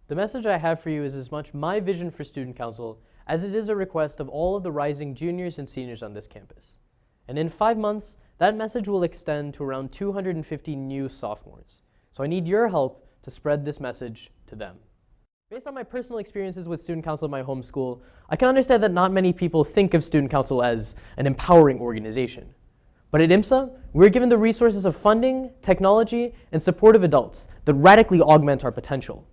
The message I have for you is as much my vision for Student Council as it is a request of all of the rising juniors and seniors on this campus. And in 5 months, that message will extend to around 250 new sophomores. So I need your help to spread this message to them. Based on my personal experiences with Student Council at my home school, I can understand that not many people think of Student Council as an empowering organization. But at IMSA, we're given the resources of funding, technology, and supportive adults that radically augment our potential.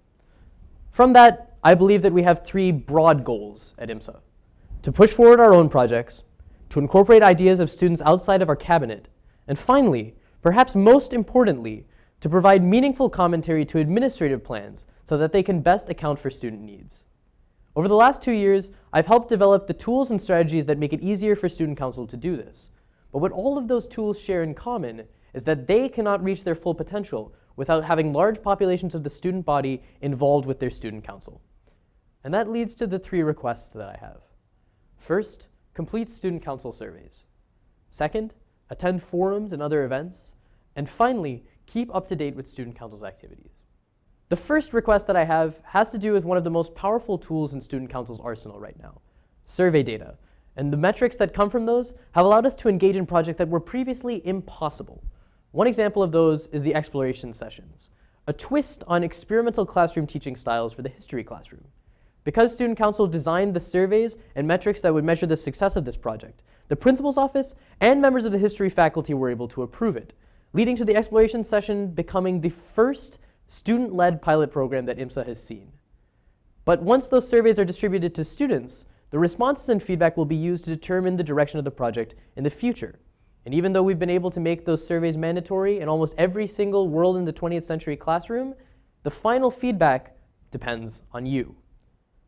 From that, I believe that we have 3 broad goals at IMSA: to push forward our own projects, to incorporate ideas of students outside of our cabinet, and finally, perhaps most importantly, to provide meaningful commentary to administrative plans so that they can best account for student needs. Over the last 2 years, I've helped develop the tools and strategies that make it easier for Student Council to do this. But what all of those tools share in common is that they cannot reach their full potential without having large populations of the student body involved with their student council. And that leads to the 3 requests that I have. First, complete student council surveys. Second, attend forums and other events. And finally, keep up to date with student council's activities. The first request that I have has to do with one of the most powerful tools in student council's arsenal right now: survey data. And the metrics that come from those have allowed us to engage in projects that were previously impossible. One example of those is the exploration sessions, a twist on experimental classroom teaching styles for the history classroom. Because Student Council designed the surveys and metrics that would measure the success of this project, the principal's office and members of the history faculty were able to approve it, leading to the exploration session becoming the first student-led pilot program that IMSA has seen. But once those surveys are distributed to students, the responses and feedback will be used to determine the direction of the project in the future. And even though we've been able to make those surveys mandatory in almost every single World in the 20th Century classroom, the final feedback depends on you.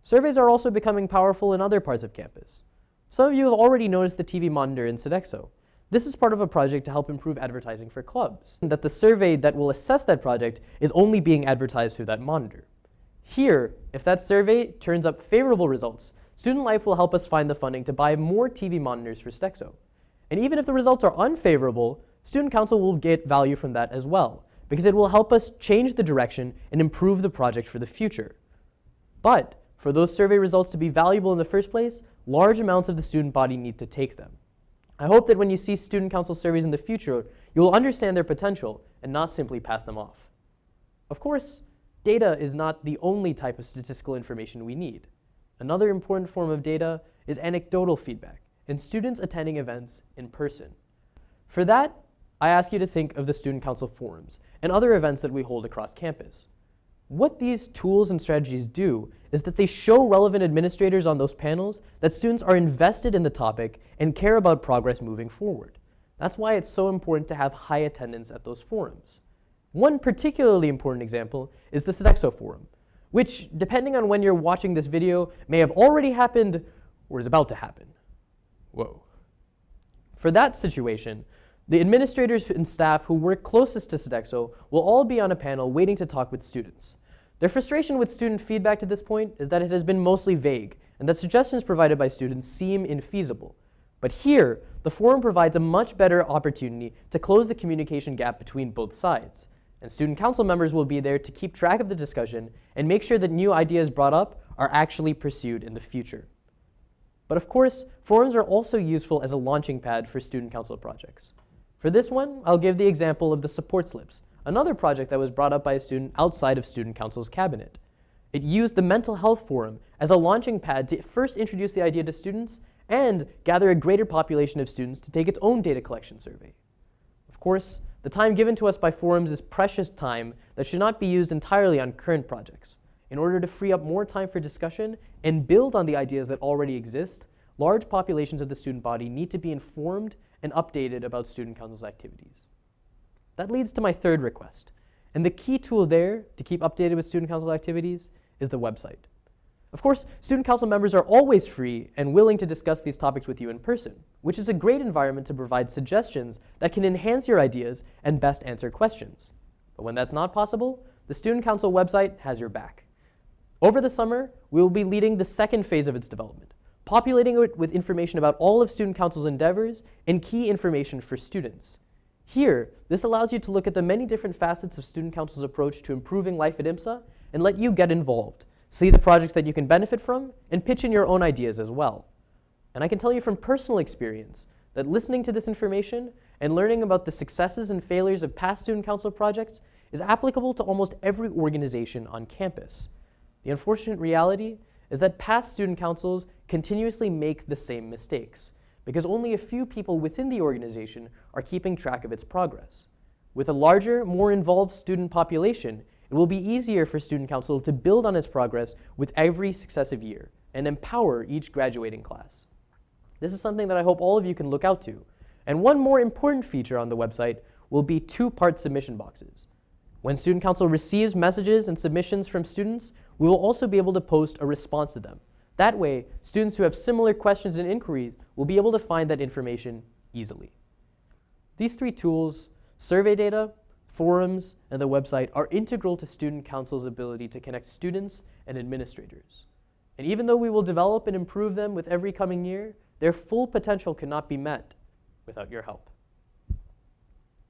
Surveys are also becoming powerful in other parts of campus. Some of you have already noticed the TV monitor in Sodexo. This is part of a project to help improve advertising for clubs. That the survey that will assess that project is only being advertised through that monitor. Here, if that survey turns up favorable results, Student Life will help us find the funding to buy more TV monitors for Sodexo. And even if the results are unfavorable, Student Council will get value from that as well, because it will help us change the direction and improve the project for the future. But for those survey results to be valuable in the first place, large amounts of the student body need to take them. I hope that when you see Student Council surveys in the future, you will understand their potential and not simply pass them off. Of course, data is not the only type of statistical information we need. Another important form of data is anecdotal feedback and students attending events in person. For that, I ask you to think of the Student Council forums and other events that we hold across campus. What these tools and strategies do is that they show relevant administrators on those panels that students are invested in the topic and care about progress moving forward. That's why it's so important to have high attendance at those forums. One particularly important example is the Sodexo forum, which, depending on when you're watching this video, may have already happened or is about to happen. Whoa. For that situation, the administrators and staff who work closest to Sodexo will all be on a panel waiting to talk with students. Their frustration with student feedback to this point is that it has been mostly vague and that suggestions provided by students seem infeasible. But here, the forum provides a much better opportunity to close the communication gap between both sides. And student council members will be there to keep track of the discussion and make sure that new ideas brought up are actually pursued in the future. But of course, forums are also useful as a launching pad for student council projects. For this one, I'll give the example of the support slips, another project that was brought up by a student outside of student council's cabinet. It used the mental health forum as a launching pad to first introduce the idea to students and gather a greater population of students to take its own data collection survey. Of course, the time given to us by forums is precious time that should not be used entirely on current projects. In order to free up more time for discussion and build on the ideas that already exist, large populations of the student body need to be informed and updated about student council's activities. That leads to my third request, and the key tool there to keep updated with student council activities is the website. Of course, student council members are always free and willing to discuss these topics with you in person, which is a great environment to provide suggestions that can enhance your ideas and best answer questions. But when that's not possible, the student council website has your back. Over the summer, we will be leading the second phase of its development, populating it with information about all of student council's endeavors and key information for students. Here, this allows you to look at the many different facets of student council's approach to improving life at IMSA and let you get involved, see the projects that you can benefit from, and pitch in your own ideas as well. And I can tell you from personal experience that listening to this information and learning about the successes and failures of past student council projects is applicable to almost every organization on campus. The unfortunate reality is that past student councils continuously make the same mistakes because only a few people within the organization are keeping track of its progress. With a larger, more involved student population, it will be easier for student council to build on its progress with every successive year and empower each graduating class. This is something that I hope all of you can look out to. And one more important feature on the website will be two-part submission boxes. When student council receives messages and submissions from students, we will also be able to post a response to them. That way, students who have similar questions and inquiries will be able to find that information easily. These three tools, survey data, forums, and the website, are integral to student council's ability to connect students and administrators. And even though we will develop and improve them with every coming year, their full potential cannot be met without your help.